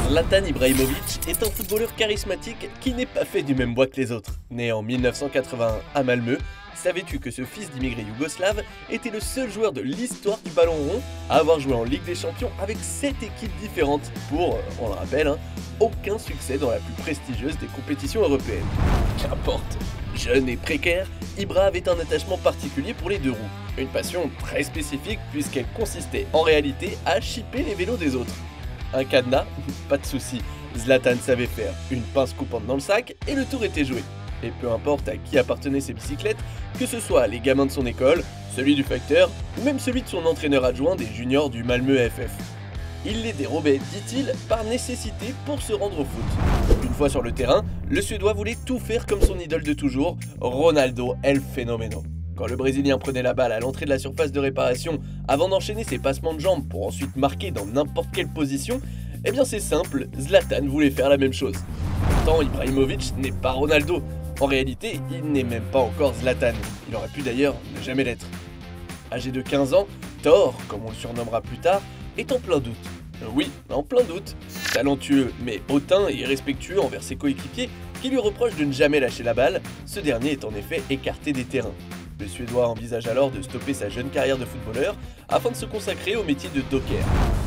Zlatan Ibrahimović est un footballeur charismatique qui n'est pas fait du même bois que les autres. Né en 1981 à Malmö, savais-tu que ce fils d'immigrés yougoslaves était le seul joueur de l'histoire du ballon rond à avoir joué en Ligue des Champions avec 7 équipes différentes pour, on le rappelle, aucun succès dans la plus prestigieuse des compétitions européennes. Qu'importe. Jeune et précaire, Ibra avait un attachement particulier pour les deux roues. Une passion très spécifique puisqu'elle consistait en réalité à chipper les vélos des autres. Un cadenas, pas de souci, Zlatan savait faire une pince coupante dans le sac et le tour était joué. Et peu importe à qui appartenaient ces bicyclettes, que ce soit les gamins de son école, celui du facteur ou même celui de son entraîneur adjoint des juniors du Malmö FF. Il les dérobait, dit-il, par nécessité pour se rendre au foot. Une fois sur le terrain, le Suédois voulait tout faire comme son idole de toujours, Ronaldo El Fenomeno. Quand le Brésilien prenait la balle à l'entrée de la surface de réparation avant d'enchaîner ses passements de jambes pour ensuite marquer dans n'importe quelle position, eh bien c'est simple, Zlatan voulait faire la même chose. Pourtant, Ibrahimović n'est pas Ronaldo. En réalité, il n'est même pas encore Zlatan. Il aurait pu d'ailleurs ne jamais l'être. Âgé de 15 ans, Thor, comme on le surnommera plus tard, est en plein doute. Oui, en plein doute. Talentueux mais hautain et irrespectueux envers ses coéquipiers qui lui reprochent de ne jamais lâcher la balle, ce dernier est en effet écarté des terrains. Le Suédois envisage alors de stopper sa jeune carrière de footballeur afin de se consacrer au métier de docker.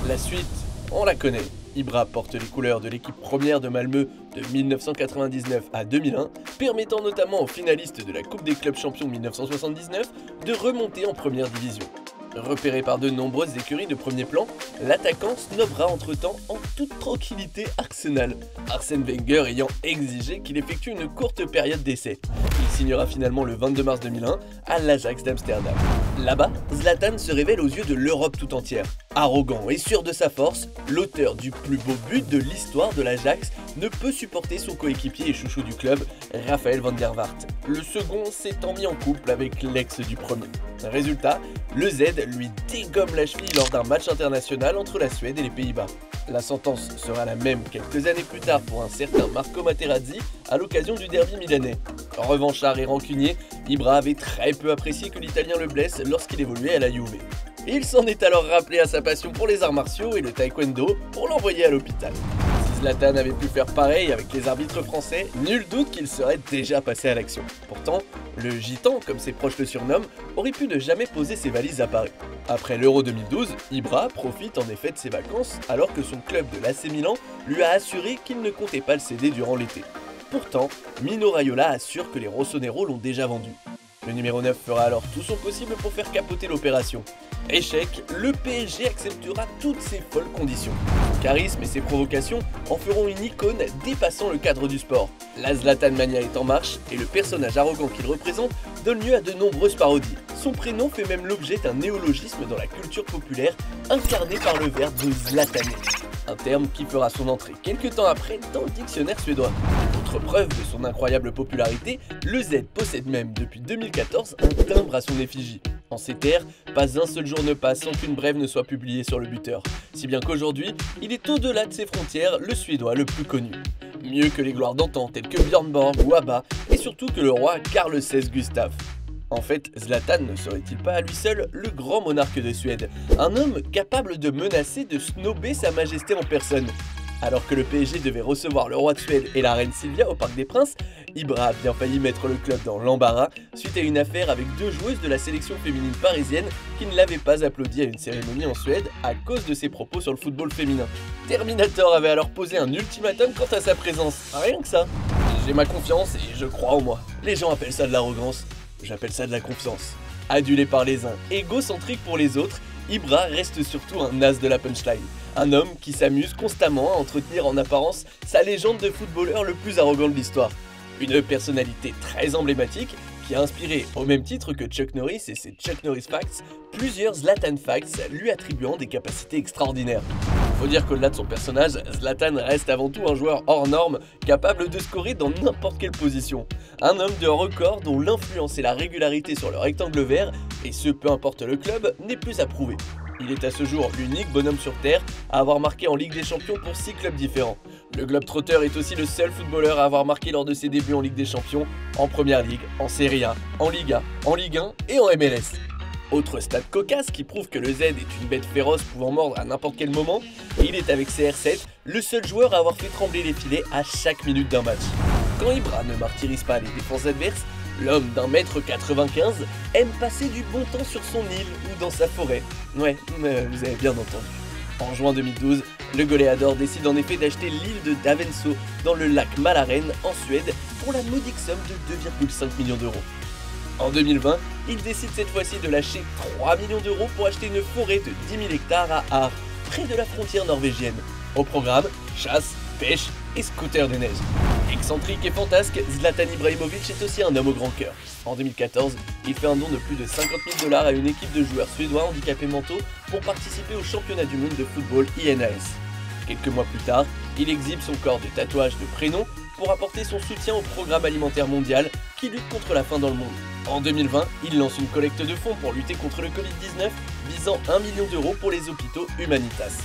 La suite, on la connaît. Ibra porte les couleurs de l'équipe première de Malmö de 1999 à 2001, permettant notamment aux finalistes de la Coupe des clubs champions 1979 de remonter en première division. Repéré par de nombreuses écuries de premier plan, l'attaquant snobera entre-temps en toute tranquillité Arsenal, Arsène Wenger ayant exigé qu'il effectue une courte période d'essai. Il signera finalement le 22 mars 2001 à l'Ajax d'Amsterdam. Là-bas, Zlatan se révèle aux yeux de l'Europe tout entière. Arrogant et sûr de sa force, l'auteur du plus beau but de l'histoire de l'Ajax ne peut supporter son coéquipier et chouchou du club, Raphaël van der Vaart. Le second s'étant mis en couple avec l'ex du premier. Résultat, le Z lui dégomme la cheville lors d'un match international entre la Suède et les Pays-Bas. La sentence sera la même quelques années plus tard pour un certain Marco Materazzi à l'occasion du derby milanais. Revanchard et rancunier, Ibra avait très peu apprécié que l'Italien le blesse lorsqu'il évoluait à la Juve. Il s'en est alors rappelé à sa passion pour les arts martiaux et le taekwondo pour l'envoyer à l'hôpital. Si Zlatan avait pu faire pareil avec les arbitres français, nul doute qu'il serait déjà passé à l'action. Pourtant, le gitan, comme ses proches le surnomment, aurait pu ne jamais poser ses valises à Paris. Après l'Euro 2012, Ibra profite en effet de ses vacances alors que son club de l'AC Milan lui a assuré qu'il ne comptait pas le céder durant l'été. Pourtant, Mino Raiola assure que les Rossonero l'ont déjà vendu. Le numéro 9 fera alors tout son possible pour faire capoter l'opération. Échec, le PSG acceptera toutes ces folles conditions. Son charisme et ses provocations en feront une icône dépassant le cadre du sport. La Zlatan Mania est en marche et le personnage arrogant qu'il représente donne lieu à de nombreuses parodies. Son prénom fait même l'objet d'un néologisme dans la culture populaire incarné par le verbe de zlataner. Un terme qui fera son entrée quelques temps après dans le dictionnaire suédois. Autre preuve de son incroyable popularité, le Z possède même depuis 2014 un timbre à son effigie. En ces terres, pas un seul jour ne passe sans qu'une brève ne soit publiée sur le buteur. Si bien qu'aujourd'hui, il est au-delà de ses frontières le Suédois le plus connu. Mieux que les gloires d'antan telles que Björn Borg ou ABBA, et surtout que le roi Carl XVI Gustaf. En fait, Zlatan ne serait-il pas à lui seul le grand monarque de Suède, un homme capable de menacer de snober sa majesté en personne. Alors que le PSG devait recevoir le roi de Suède et la reine Sylvia au Parc des Princes, Ibra a bien failli mettre le club dans l'embarras suite à une affaire avec deux joueuses de la sélection féminine parisienne qui ne l'avaient pas applaudi à une cérémonie en Suède à cause de ses propos sur le football féminin. Terminator avait alors posé un ultimatum quant à sa présence, rien que ça. J'ai ma confiance et je crois en moi. Les gens appellent ça de l'arrogance, j'appelle ça de la confiance. Adulé par les uns, égocentrique pour les autres, Ibra reste surtout un as de la punchline. Un homme qui s'amuse constamment à entretenir en apparence sa légende de footballeur le plus arrogant de l'histoire. Une personnalité très emblématique qui a inspiré, au même titre que Chuck Norris et ses Chuck Norris Facts, plusieurs Zlatan Facts lui attribuant des capacités extraordinaires. Faut dire qu'au-delà de son personnage, Zlatan reste avant tout un joueur hors norme, capable de scorer dans n'importe quelle position. Un homme de record dont l'influence et la régularité sur le rectangle vert, et ce peu importe le club, n'est plus à prouver. Il est à ce jour l'unique bonhomme sur Terre à avoir marqué en Ligue des Champions pour 6 clubs différents. Le Globetrotter est aussi le seul footballeur à avoir marqué lors de ses débuts en Ligue des Champions, en Première Ligue, en Serie A, en Liga, en Ligue 1 et en MLS. Autre stat cocasse qui prouve que le Z est une bête féroce pouvant mordre à n'importe quel moment, il est avec CR7 le seul joueur à avoir fait trembler les filets à chaque minute d'un match. Quand Ibra ne martyrise pas les défenses adverses, l'homme d'1,95 m aime passer du bon temps sur son île ou dans sa forêt. Ouais, vous avez bien entendu. En juin 2012, le goléador décide en effet d'acheter l'île de Davenso dans le lac Mälaren en Suède pour la modique somme de 2,5 millions d'euros. En 2020, il décide cette fois-ci de lâcher 3 millions d'euros pour acheter une forêt de 10 000 hectares à Aar, près de la frontière norvégienne. Au programme, chasse, pêche et scooter de neige. Excentrique et fantasque, Zlatan Ibrahimovic est aussi un homme au grand cœur. En 2014, il fait un don de plus de 50 000 $ à une équipe de joueurs suédois handicapés mentaux pour participer au championnat du monde de football INAS. Quelques mois plus tard, il exhibe son corps de tatouage de prénom pour apporter son soutien au programme alimentaire mondial qui lutte contre la faim dans le monde. En 2020, il lance une collecte de fonds pour lutter contre le Covid-19 visant 1 million d'euros pour les hôpitaux Humanitas.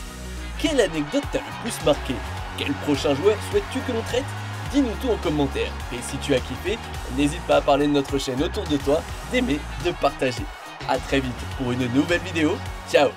Quelle anecdote t'a le plus marqué? Quel prochain joueur souhaites-tu que l'on traite? Dis-nous tout en commentaire. Et si tu as kiffé, n'hésite pas à parler de notre chaîne autour de toi, d'aimer, de partager. A très vite pour une nouvelle vidéo. Ciao!